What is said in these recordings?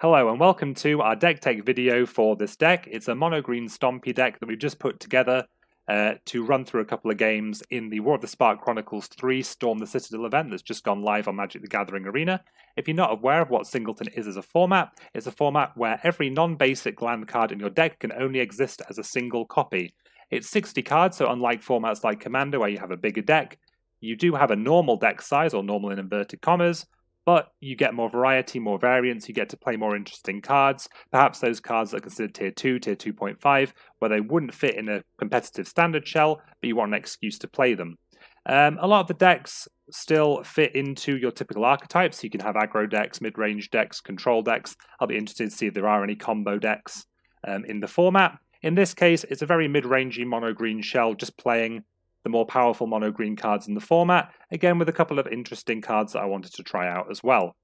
Hello and welcome to our deck tech video for this deck. It's a mono-green Stompy deck that we've just put together to run through a couple of games in the War of the Spark Chronicles 3 Storm the Citadel event that's just gone live on Magic the Gathering Arena. If you're not aware of what Singleton is as a format, it's a format where every non-basic land card in your deck can only exist as a single copy. It's 60 cards, so unlike formats like Commander where you have a bigger deck, you do have a normal deck size, or normal in inverted commas, but you get more variety, more variance, you get to play more interesting cards. Perhaps those cards that are considered Tier 2, Tier 2.5, where they wouldn't fit in a competitive standard shell, but you want an excuse to play them. A lot of the decks still fit into your typical archetypes. You can have aggro decks, mid-range decks, control decks. I'll be interested to see if there are any combo decks in the format. In this case, it's a very mid-rangey mono-green shell, just playing the more powerful mono-green cards in the format, again with a couple of interesting cards that I wanted to try out as well.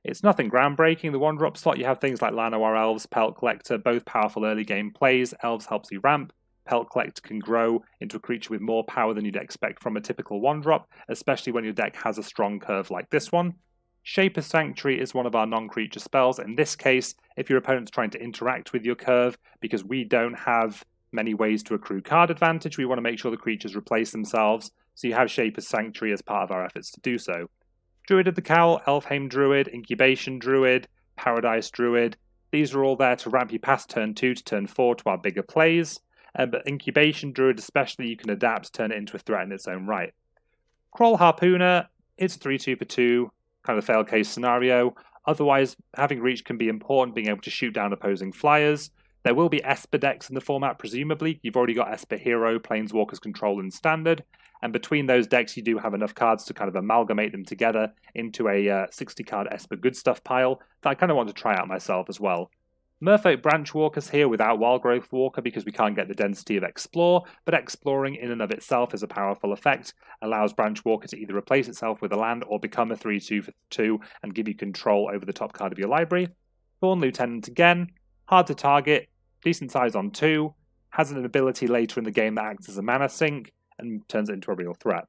It's nothing groundbreaking. The 1-drop slot, you have things like Llanowar Elves, Pelt Collector, both powerful early game plays. Elves helps you ramp. Pelt Collector can grow into a creature with more power than you'd expect from a typical 1-drop, especially when your deck has a strong curve like this one. Shaper's Sanctuary is one of our non-creature spells. In this case, if your opponent's trying to interact with your curve, because we don't have many ways to accrue card advantage, we want to make sure the creatures replace themselves, so you have Shaper's Sanctuary as part of our efforts to do so. Druid of the Cowl, Elfheim Druid, Incubation Druid, Paradise Druid, these are all there to ramp you past turn 2 to turn 4 to our bigger plays, but Incubation Druid especially, you can adapt, turn it into a threat in its own right. Kroll Harpooner, it's a 3-2 for 2, kind of fail case scenario. Otherwise, having reach can be important, being able to shoot down opposing flyers. There will be Esper decks in the format, presumably. You've already got Esper Hero, Planeswalker's Control in Standard, and between those decks you do have enough cards to kind of amalgamate them together into a 60-card Esper Good Stuff pile that I kind of want to try out myself as well. Merfolk Branchwalker's here without Wildgrowth Walker because we can't get the density of Explore, but exploring in and of itself is a powerful effect, allows Branchwalker to either replace itself with a land or become a 3-2 for 2 and give you control over the top card of your library. Thorn Lieutenant again, hard to target, decent size on 2, has an ability later in the game that acts as a mana sink, and turns it into a real threat.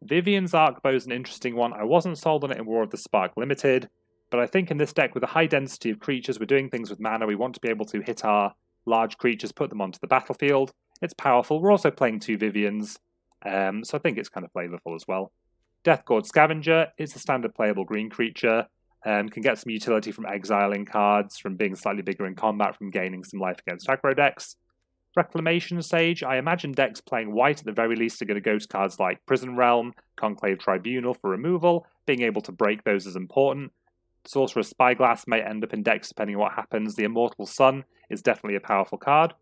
Vivien's Arcbow is an interesting one. I wasn't sold on it in War of the Spark Limited, but I think in this deck with a high density of creatures, we're doing things with mana, we want to be able to hit our large creatures, put them onto the battlefield. It's powerful. We're also playing 2 Viviens, so I think it's kind of flavorful as well. Deathgord Scavenger is a standard playable green creature. Can get some utility from exiling cards, from being slightly bigger in combat, from gaining some life against aggro decks. Reclamation Sage, I imagine decks playing white at the very least are going to go to cards like Prison Realm, Conclave Tribunal for removal. Being able to break those is important. Sorcerer's Spyglass may end up in decks depending on what happens. The Immortal Sun is definitely a powerful card.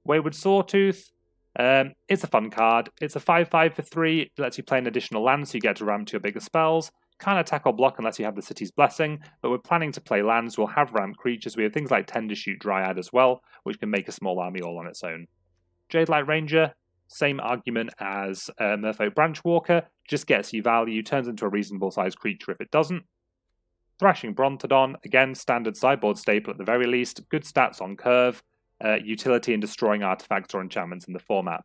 Wayward Swordtooth, it's a fun card. It's a 5-5 for 3, it lets you play an additional land so you get to ramp to your bigger spells. Can't attack or block unless you have the City's Blessing, but we're planning to play lands. We'll have ramp creatures. We have things like Tendershoot Dryad as well, which can make a small army all on its own. Jadelight Ranger, same argument as Merfolk Branchwalker, just gets you value, turns into a reasonable sized creature if it doesn't. Thrashing Brontodon, again, standard sideboard staple at the very least, good stats on curve, utility in destroying artifacts or enchantments in the format.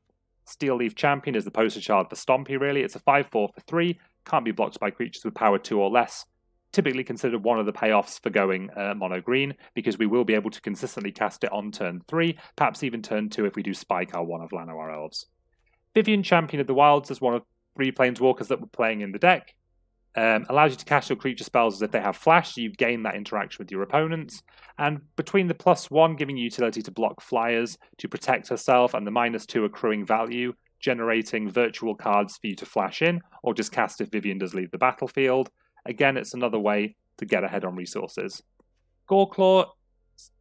Steelleaf Champion is the poster child for Stompy, really. It's a 5-4 for 3, can't be blocked by creatures with power 2 or less. Typically considered one of the payoffs for going mono-green, because we will be able to consistently cast it on turn 3, perhaps even turn 2 if we do spike our one of Llanowar Elves. Vivian Champion of the Wilds is one of 3 planeswalkers that we're playing in the deck. Allows you to cast your creature spells as if they have flash, so you gain that interaction with your opponents. And between the +1 giving you utility to block flyers, to protect herself, and the -2 accruing value, generating virtual cards for you to flash in, or just cast if Vivien does leave the battlefield. Again, it's another way to get ahead on resources. Goreclaw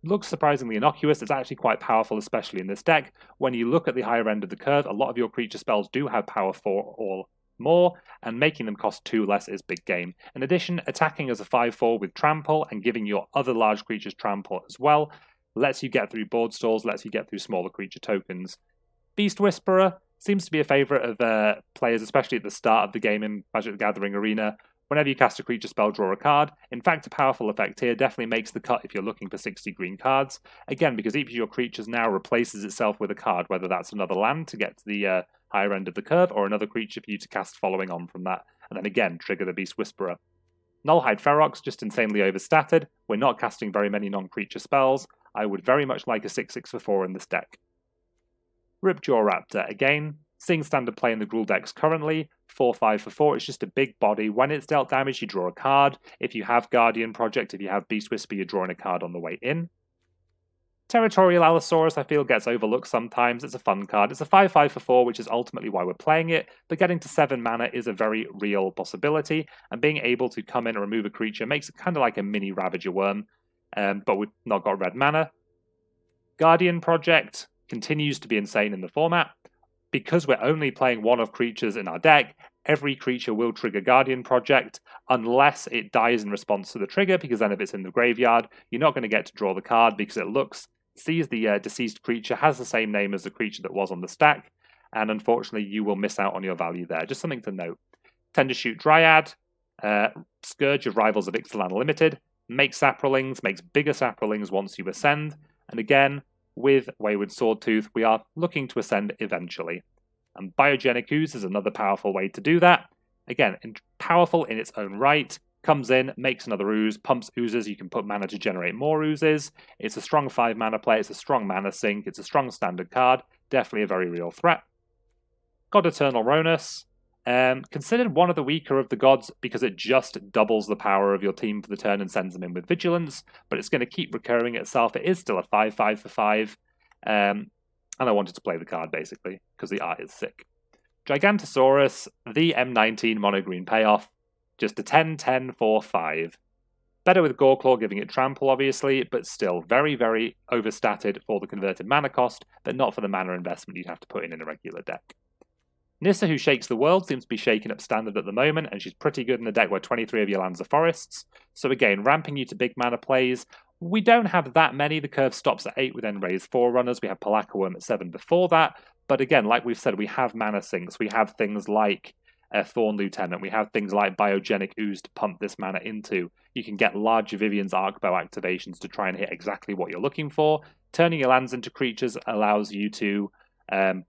looks surprisingly innocuous. It's actually quite powerful, especially in this deck. When you look at the higher end of the curve, a lot of your creature spells do have power 4 or more, and making them cost 2 less is big game. In addition, attacking as a 5-4 with Trample and giving your other large creatures Trample as well lets you get through board stalls, lets you get through smaller creature tokens. Beast Whisperer seems to be a favourite of players, especially at the start of the game in Magic the Gathering Arena. Whenever you cast a creature spell, draw a card. In fact, a powerful effect here definitely makes the cut if you're looking for 60 green cards. Again, because each of your creatures now replaces itself with a card, whether that's another land to get to the higher end of the curve, or another creature for you to cast following on from that, and then again, trigger the Beast Whisperer. Nullhide Ferox, just insanely overstatted. We're not casting very many non-creature spells. I would very much like a 6/6 for 4 in this deck. Ripjaw Raptor, again, seeing standard play in the Gruul decks currently. 4/5 for 4, it's just a big body. When it's dealt damage, you draw a card. If you have Guardian Project, if you have Beast Whisper, you're drawing a card on the way in. Territorial Allosaurus, I feel, gets overlooked sometimes. It's a fun card. It's a 5/5 for 4, which is ultimately why we're playing it, but getting to 7 mana is a very real possibility, and being able to come in and remove a creature makes it kind of like a mini Ravager Worm, but we've not got red mana. Guardian Project continues to be insane in the format. Because we're only playing one of creatures in our deck, every creature will trigger Guardian Project unless it dies in response to the trigger, because then if it's in the graveyard, you're not going to get to draw the card because it sees the deceased creature, has the same name as the creature that was on the stack, and unfortunately you will miss out on your value there. Just something to note. Tendershoot Dryad, Scourge of Rivals of Ixalan Limited, makes saprolings, makes bigger saprolings once you ascend, and again, with Wayward Swordtooth, we are looking to ascend eventually. And Biogenic Ooze is another powerful way to do that. Again, powerful in its own right, comes in, makes another ooze, pumps oozes, you can put mana to generate more oozes. It's a strong 5 mana play, it's a strong mana sink, it's a strong standard card, definitely a very real threat. God-Eternal Rhonas, considered one of the weaker of the gods because it just doubles the power of your team for the turn and sends them in with vigilance, but it's going to keep recurring itself. It is still a 5/5 for 5, and I wanted to play the card basically because the art is sick. Gigantosaurus, the M19 mono green payoff, just a 10/10 for 5. Better with Goreclaw giving it trample obviously, but still very, very overstated for the converted mana cost, but not for the mana investment you'd have to put in a regular deck. Nissa, who shakes the world, seems to be shaking up standard at the moment, and she's pretty good in a deck where 23 of your lands are forests. So again, ramping you to big mana plays. We don't have that many. The curve stops at 8 with End-Raze Forerunners. We have Palakaworm at 7 before that. But again, like we've said, we have mana sinks. We have things like Thorn Lieutenant. We have things like Biogenic Ooze to pump this mana into. You can get large Vivien's Arcbow activations to try and hit exactly what you're looking for. Turning your lands into creatures allows you to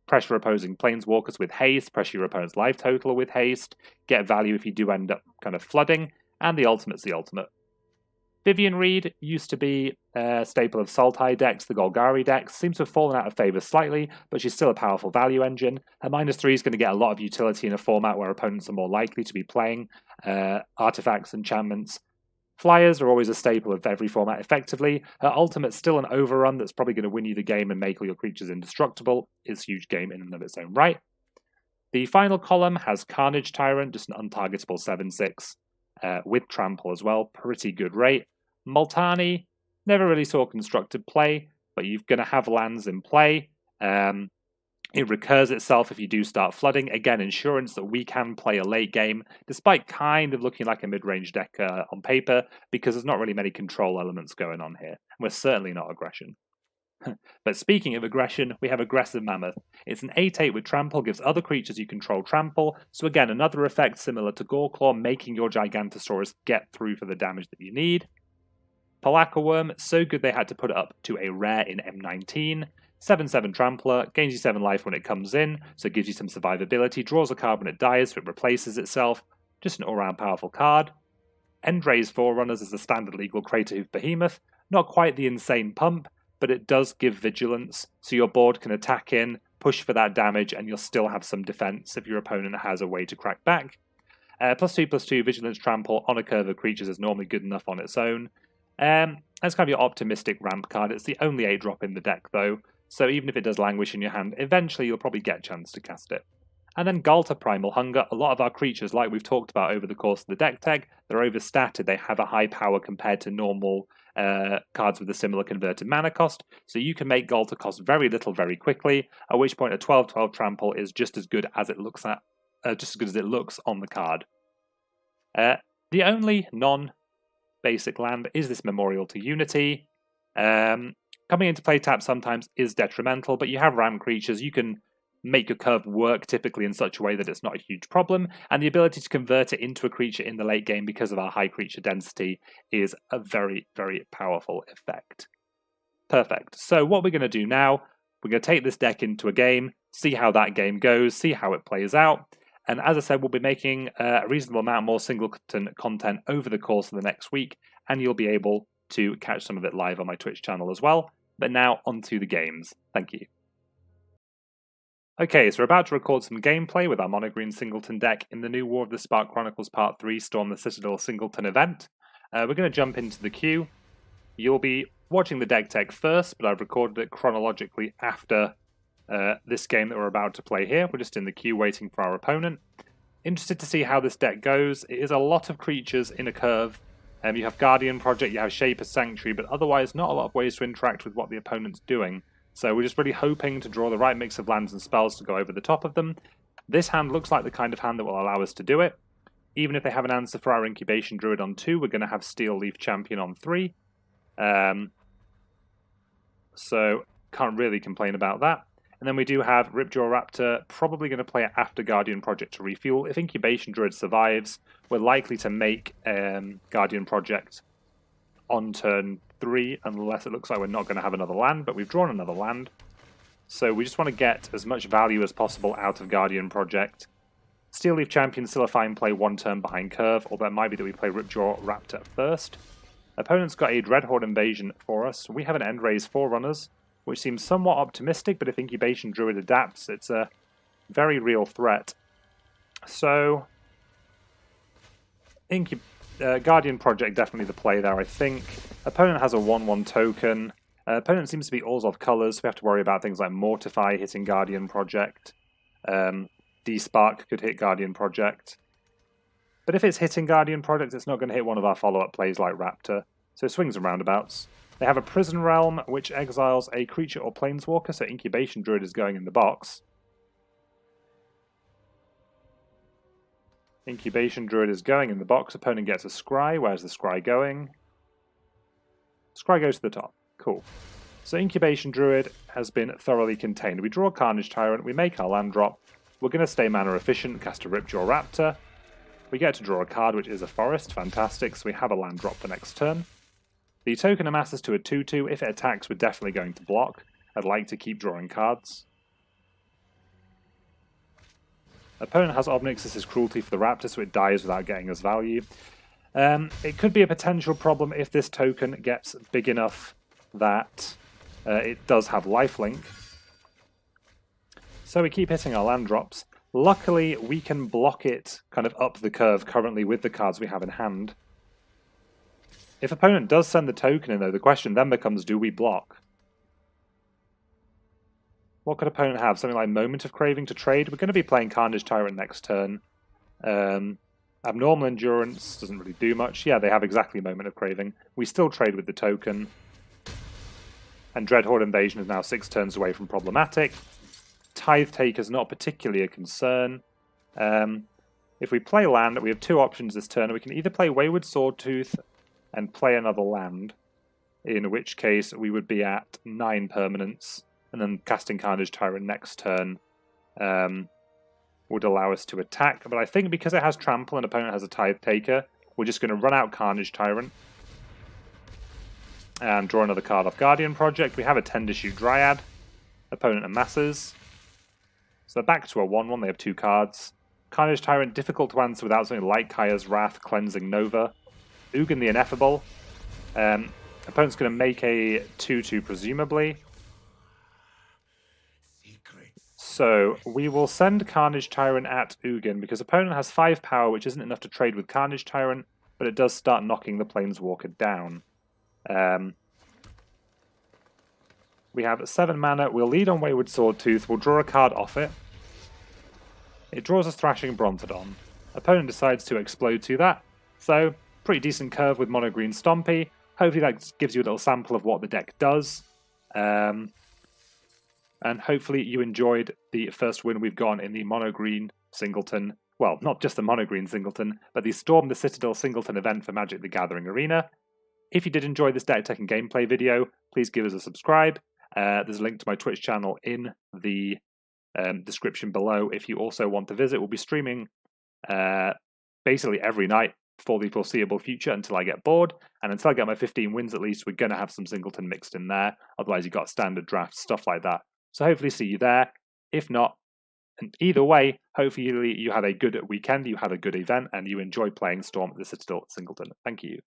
pressure opposing planeswalkers with haste, pressure your opponent's life total with haste, get value if you do end up kind of flooding, and the ultimate's the ultimate. Vivien Reid used to be a staple of Sultai decks, the Golgari decks, seems to have fallen out of favour slightly, but she's still a powerful value engine. Her -3 is going to get a lot of utility in a format where opponents are more likely to be playing artifacts, enchantments. Flyers are always a staple of every format effectively. Her ultimate's still an overrun that's probably going to win you the game and make all your creatures indestructible. It's a huge game in and of its own right. The final column has Carnage Tyrant, just an untargetable 7/6 with trample as well. Pretty good rate. Multani, never really saw constructed play, but you're going to have lands in play. It recurs itself if you do start flooding. Again, insurance that we can play a late game, despite kind of looking like a mid-range deck on paper, because there's not really many control elements going on here. We're certainly not aggression. But speaking of aggression, we have Aggressive Mammoth. It's an 8/8 with trample, gives other creatures you control trample. So again, another effect similar to Goreclaw, making your Gigantosaurus get through for the damage that you need. Palakaworm, so good they had to put it up to a rare in M19. 7/7 Trampler, gains you 7 life when it comes in, so it gives you some survivability, draws a card when it dies, so it replaces itself. Just an all-round powerful card. End-Raze Forerunners is a standard legal Craterhoof Behemoth. Not quite the insane pump, but it does give vigilance, so your board can attack in, push for that damage, and you'll still have some defense if your opponent has a way to crack back. +2/+2 Vigilance Trample on a curve of creatures is normally good enough on its own. That's kind of your optimistic ramp card. It's the only 8-drop in the deck, though. So even if it does languish in your hand, eventually you'll probably get a chance to cast it. And then Ghalta, Primal Hunger. A lot of our creatures, like we've talked about over the course of the deck tag, they're overstated. They have a high power compared to normal cards with a similar converted mana cost. So you can make Ghalta cost very little very quickly, at which point a 12/12 trample is just as good as it looks on the card. The only non-basic land is this Memorial to Unity. Coming into play tap sometimes is detrimental, but you have ram creatures. You can make your curve work typically in such a way that it's not a huge problem, and the ability to convert it into a creature in the late game because of our high creature density is a very, very powerful effect. Perfect. So what we're going to do now, we're going to take this deck into a game, see how that game goes, see how it plays out. And as I said, we'll be making a reasonable amount more Singleton content over the course of the next week, and you'll be able to catch some of it live on my Twitch channel as well. But now, onto the games. Thank you. Okay, so we're about to record some gameplay with our mono-green Singleton deck in the new War of the Spark Chronicles Part 3 Storm the Citadel Singleton event. We're going to jump into the queue. You'll be watching the deck tech first, but I've recorded it chronologically after this game that we're about to play here. We're just in the queue waiting for our opponent. Interested to see how this deck goes. It is a lot of creatures in a curve. You have Guardian Project, you have Shaper Sanctuary, but otherwise not a lot of ways to interact with what the opponent's doing. So we're just really hoping to draw the right mix of lands and spells to go over the top of them. This hand looks like the kind of hand that will allow us to do it. Even if they have an answer for our Incubation Druid on 2, we're going to have Steelleaf Champion on 3. So can't really complain about that. And then we do have Ripjaw Raptor, probably going to play it after Guardian Project to refuel. If Incubation Druid survives, we're likely to make Guardian Project on turn 3, unless it looks like we're not going to have another land, but we've drawn another land. So we just want to get as much value as possible out of Guardian Project. Steelleaf Champion still a fine play 1 turn behind curve, although it might be that we play Ripjaw Raptor first. Opponent's got a Dreadhorde Invasion for us. We have an End-Raze Forerunners, which seems somewhat optimistic, but if Incubation Druid adapts, it's a very real threat. So, Guardian Project definitely the play there, I think. Opponent has a 1/1 token. Opponent seems to be all of colors, so we have to worry about things like Mortify hitting Guardian Project. D-Spark could hit Guardian Project. But if it's hitting Guardian Project, it's not going to hit one of our follow-up plays like Raptor. So swings and roundabouts. They have a Prison Realm, which exiles a creature or planeswalker, so Incubation Druid is going in the box. Incubation Druid is going in the box. Opponent gets a Scry. Where's the Scry going? Scry goes to the top. Cool. So Incubation Druid has been thoroughly contained. We draw Carnage Tyrant. We make our land drop. We're going to stay mana efficient, cast a Ripjaw Raptor. We get to draw a card, which is a forest. Fantastic. So we have a land drop for next turn. The token amasses to a 2/2. If it attacks, we're definitely going to block. I'd like to keep drawing cards. Opponent has Obnix's Cruelty for the Raptor, so it dies without getting us value. It could be a potential problem if this token gets big enough that it does have lifelink. So we keep hitting our land drops. Luckily, we can block it kind of up the curve currently with the cards we have in hand. If opponent does send the token in, though, the question then becomes, do we block? What could opponent have? Something like Moment of Craving to trade? We're going to be playing Carnage Tyrant next turn. Abnormal Endurance doesn't really do much. Yeah, they have exactly Moment of Craving. We still trade with the token. And Dreadhorde Invasion is now 6 turns away from problematic. Tithe Taker is not particularly a concern. If we play land, we have 2 options this turn. We can either play Wayward Swordtooth and play another land, in which case we would be at 9 permanents, and then casting Carnage Tyrant next turn would allow us to attack. But I think because it has Trample and opponent has a Tithe Taker, we're just going to run out Carnage Tyrant and draw another card off Guardian Project. We have a Tendershoot Dryad. Opponent amasses. So they're back to a 1/1. They have 2 cards. Carnage Tyrant, difficult to answer without something like Kaya's Wrath, Cleansing Nova. Ugin the Ineffable. Opponent's going to make a 2/2 presumably. So we will send Carnage Tyrant at Ugin because opponent has 5 power, which isn't enough to trade with Carnage Tyrant, but it does start knocking the Planeswalker down. We have 7 mana. We'll lead on Wayward Swordtooth. We'll draw a card off it. It draws us Thrashing Brontodon. Opponent decides to explode to that. So, pretty decent curve with mono green Stompy. Hopefully that gives you a little sample of what the deck does. And hopefully you enjoyed the first win we've gotten in the mono green Singleton. Well, not just the mono green Singleton, but the Storm the Citadel Singleton event for Magic the Gathering Arena. If you did enjoy this deck tech and gameplay video, please give us a subscribe. There's a link to my Twitch channel in the description below if you also want to visit. We'll be streaming basically every night for the foreseeable future until I get bored. And until I get my 15 wins at least, we're going to have some Singleton mixed in there. Otherwise you've got standard drafts, stuff like that. So hopefully see you there. If not, And either way, hopefully you had a good weekend, you had a good event, and you enjoyed playing Storm at the Citadel at Singleton. Thank you.